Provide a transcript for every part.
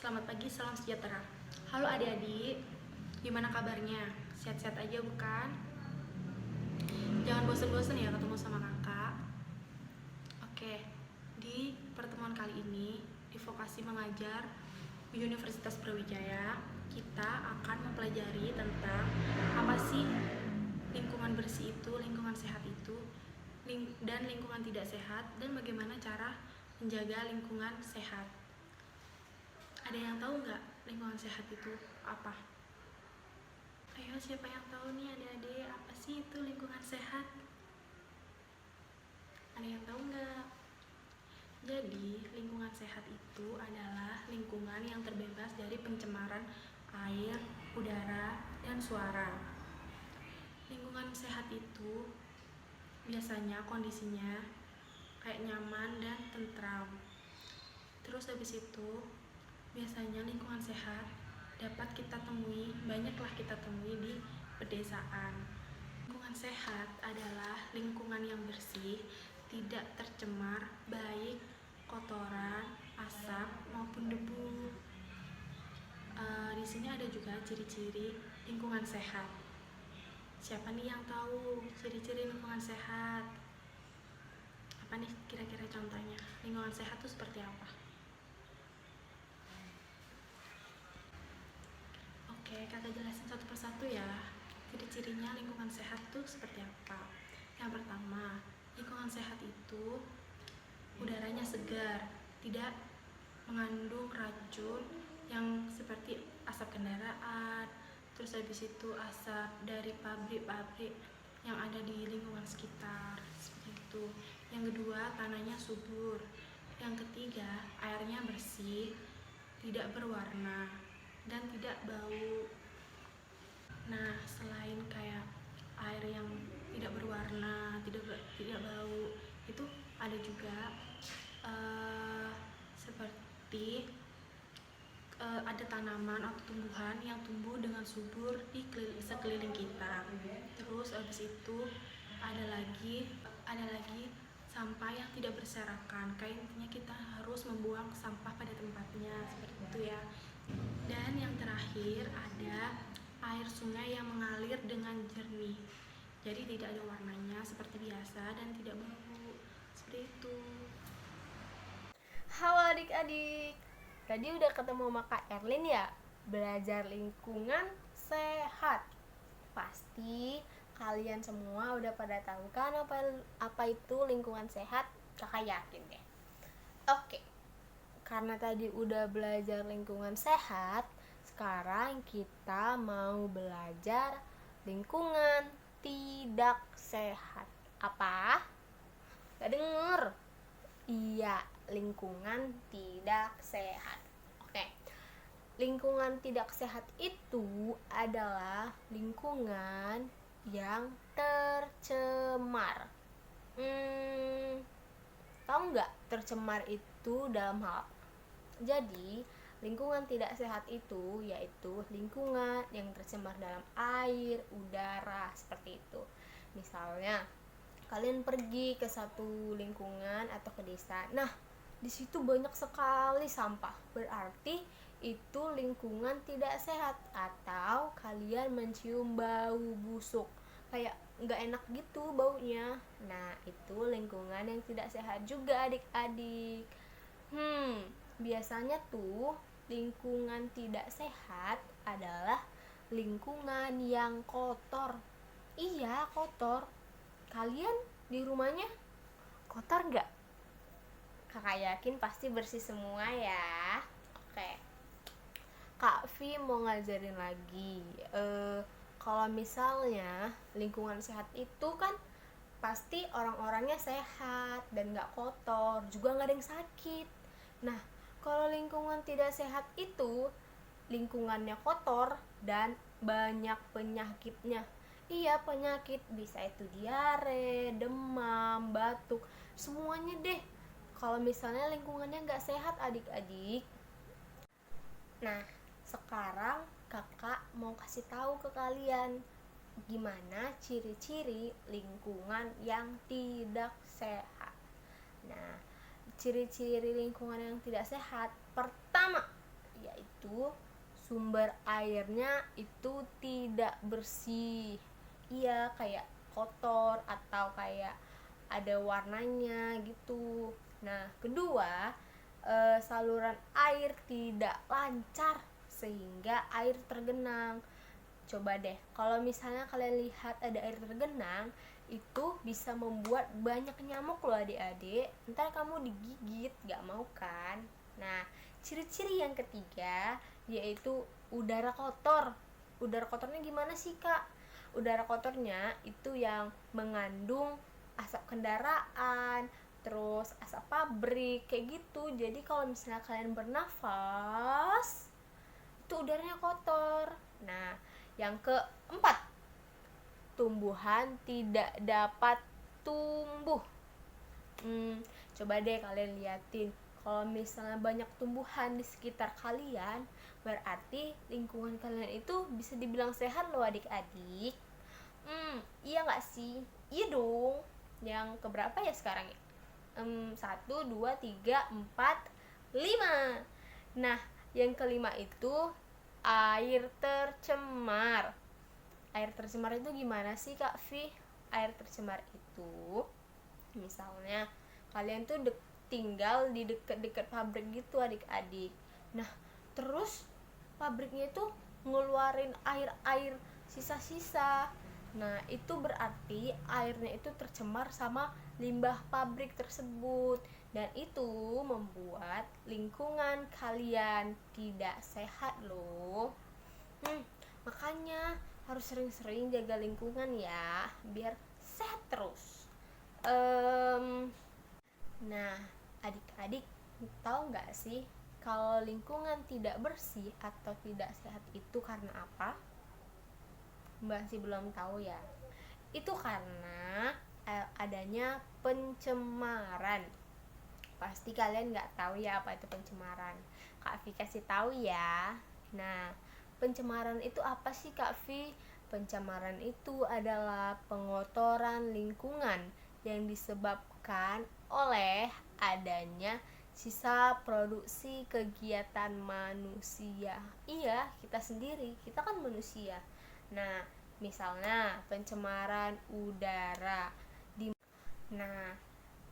Selamat pagi, salam sejahtera. Halo adik-adik, gimana kabarnya? Sehat-sehat aja bukan? Jangan bosen-bosen ya ketemu sama kakak. Oke, di pertemuan kali ini di Vokasi Mengajar Universitas Brawijaya, kita akan mempelajari tentang apa sih lingkungan bersih itu, lingkungan sehat itu, dan lingkungan tidak sehat, dan bagaimana cara menjaga lingkungan sehat. Ada yang tahu nggak lingkungan sehat itu apa? Ayo, siapa yang tahu nih adik-adik, apa sih itu lingkungan sehat? Ada yang tahu nggak? Jadi, lingkungan sehat itu adalah lingkungan yang terbebas dari pencemaran air, udara, dan suara. Lingkungan sehat itu biasanya kondisinya kayak nyaman dan tentram. Terus habis itu, biasanya lingkungan sehat banyaklah kita temui di pedesaan. Lingkungan sehat adalah lingkungan yang bersih, tidak tercemar baik kotoran, asap maupun debu. Di sini ada juga ciri-ciri lingkungan sehat. Siapa nih yang tahu ciri-ciri lingkungan sehat? Apa nih kira-kira contohnya? Lingkungan sehat itu seperti apa? Oke, kakak jelasin satu persatu ya. Ciri-cirinya lingkungan sehat tuh seperti apa? Yang pertama, lingkungan sehat itu udaranya segar, tidak mengandung racun yang seperti asap kendaraan, terus habis itu asap dari pabrik-pabrik yang ada di lingkungan sekitar, seperti itu. Yang kedua, tanahnya subur. Yang ketiga, airnya bersih, tidak berwarna, dan tidak bau. Nah, selain kayak air yang tidak berwarna, tidak bau, itu ada juga seperti ada tanaman atau tumbuhan yang tumbuh dengan subur di sekeliling kita. Terus habis itu ada lagi sampah yang tidak berserakan. Kayak intinya kita harus membuang sampah pada tempatnya, seperti itu ya. Dan yang terakhir ada air sungai yang mengalir dengan jernih. Jadi tidak ada warnanya seperti biasa dan tidak bau. Seperti itu. Halo adik-adik, tadi udah ketemu sama Kak Erlin ya? Belajar lingkungan sehat. Pasti kalian semua udah pada tahu kan apa itu lingkungan sehat? Kakak yakin deh. Oke, karena tadi udah belajar lingkungan sehat, sekarang kita mau belajar lingkungan tidak sehat. Apa? Gak denger? Iya, lingkungan tidak sehat. Oke. Lingkungan tidak sehat itu adalah lingkungan yang tercemar. Tahu nggak tercemar itu dalam hal apa? Jadi, lingkungan tidak sehat itu yaitu lingkungan yang tercemar dalam air, udara, seperti itu. Misalnya, kalian pergi ke satu lingkungan atau ke desa. Nah, di situ banyak sekali sampah. Berarti itu lingkungan tidak sehat, atau kalian mencium bau busuk. Kayak nggak enak gitu baunya. Nah, itu lingkungan yang tidak sehat juga adik-adik. Biasanya tuh lingkungan tidak sehat adalah lingkungan yang kotor. Iya, kotor. Kalian di rumahnya kotor nggak? Kakak yakin pasti bersih semua ya. Oke, Kak Vi mau ngajarin lagi. Kalau misalnya lingkungan sehat itu kan pasti orang-orangnya sehat dan nggak kotor, juga nggak ada yang sakit. Nah, kalau lingkungan tidak sehat itu lingkungannya kotor dan banyak penyakitnya. Iya, penyakit bisa itu diare, demam, batuk, semuanya deh. Kalau misalnya lingkungannya nggak sehat adik-adik. Nah, sekarang kakak mau kasih tahu ke kalian gimana ciri-ciri lingkungan yang tidak sehat. Nah, ciri-ciri lingkungan yang tidak sehat pertama itu sumber airnya itu tidak bersih. Iya, kayak kotor atau kayak ada warnanya gitu. Nah, kedua, saluran air tidak lancar sehingga air tergenang. Coba deh, kalau misalnya kalian lihat ada air tergenang, itu bisa membuat banyak nyamuk loh adik-adik. Ntar kamu digigit, gak mau kan? Nah, ciri-ciri yang ketiga yaitu udara kotor. Udara kotornya gimana sih, Kak? Udara kotornya itu yang mengandung asap kendaraan, terus asap pabrik, kayak gitu. Jadi kalau misalnya kalian bernafas, itu udaranya kotor. Nah, yang keempat, tumbuhan tidak dapat tumbuh. Coba deh kalian liatin, kalau misalnya banyak tumbuhan di sekitar kalian, berarti lingkungan kalian itu bisa dibilang sehat loh adik-adik. Iya nggak sih? Iya dong. Yang keberapa ya sekarang ya? 1, 2, 3, 4, 5. Nah, yang kelima itu air tercemar. Air tercemar itu gimana sih, Kak Vi? Air tercemar itu misalnya kalian tuh tinggal di dekat-dekat pabrik gitu adik-adik. Nah, terus pabriknya itu ngeluarin air-air sisa-sisa. Nah, itu berarti airnya itu tercemar sama limbah pabrik tersebut, dan itu membuat lingkungan kalian tidak sehat loh. Makanya harus sering-sering jaga lingkungan ya, biar sehat terus. Nah, adik-adik tahu nggak sih kalau lingkungan tidak bersih atau tidak sehat itu karena apa? Masih belum tahu ya. Itu karena adanya pencemaran. Pasti kalian nggak tahu ya apa itu pencemaran. Kak Vi kasih tahu ya. Nah, pencemaran itu apa sih, Kak Vi? Pencemaran itu adalah pengotoran lingkungan yang disebabkan oleh adanya sisa produksi kegiatan manusia. Iya, kita sendiri, kita kan manusia. Nah, misalnya pencemaran udara. Nah,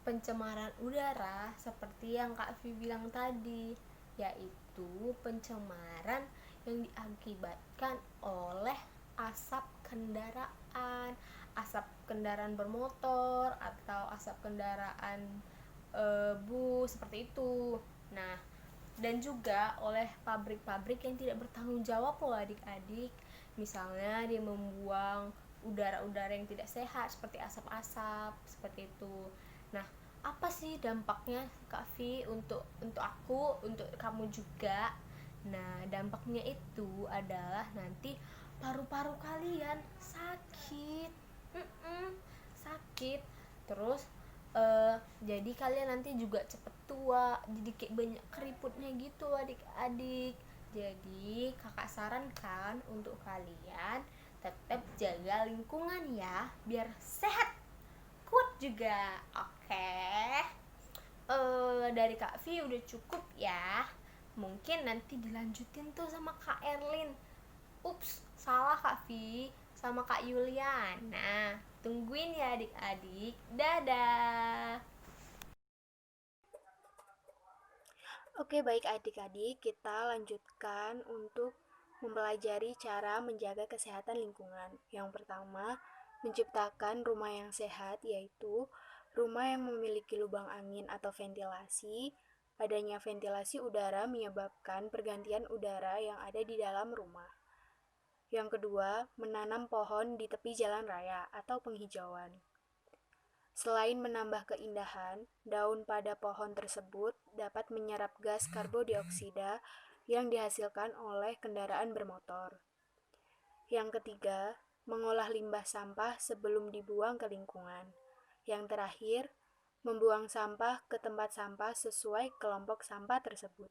pencemaran udara seperti yang Kak Vi bilang tadi, yaitu pencemaran yang diakibatkan oleh asap kendaraan bermotor atau asap kendaraan bus seperti itu. Nah, dan juga oleh pabrik-pabrik yang tidak bertanggung jawab loh adik-adik. Misalnya dia membuang udara-udara yang tidak sehat seperti asap-asap seperti itu. Nah, apa sih dampaknya Kak Vi untuk aku, untuk kamu juga? Nah, dampaknya itu adalah nanti paru-paru kalian sakit. Sakit. Terus jadi kalian nanti juga cepet tua, jadi kayak banyak keriputnya gitu adik-adik. Jadi kakak sarankan untuk kalian tetap jaga lingkungan ya, biar sehat, kuat juga. Oke. Dari Kak Vi udah cukup ya. Mungkin nanti dilanjutin tuh sama Kak Erlin. Ups, salah Kak Vi, sama Kak Yulian. Nah, tungguin ya adik-adik. Dadah. Oke, baik adik-adik, kita lanjutkan untuk mempelajari cara menjaga kesehatan lingkungan. Yang pertama, menciptakan rumah yang sehat, yaitu rumah yang memiliki lubang angin atau ventilasi. Adanya ventilasi udara menyebabkan pergantian udara yang ada di dalam rumah. Yang kedua, menanam pohon di tepi jalan raya atau penghijauan. Selain menambah keindahan, daun pada pohon tersebut dapat menyerap gas karbodioksida yang dihasilkan oleh kendaraan bermotor. Yang ketiga, mengolah limbah sampah sebelum dibuang ke lingkungan. Yang terakhir, membuang sampah ke tempat sampah sesuai kelompok sampah tersebut.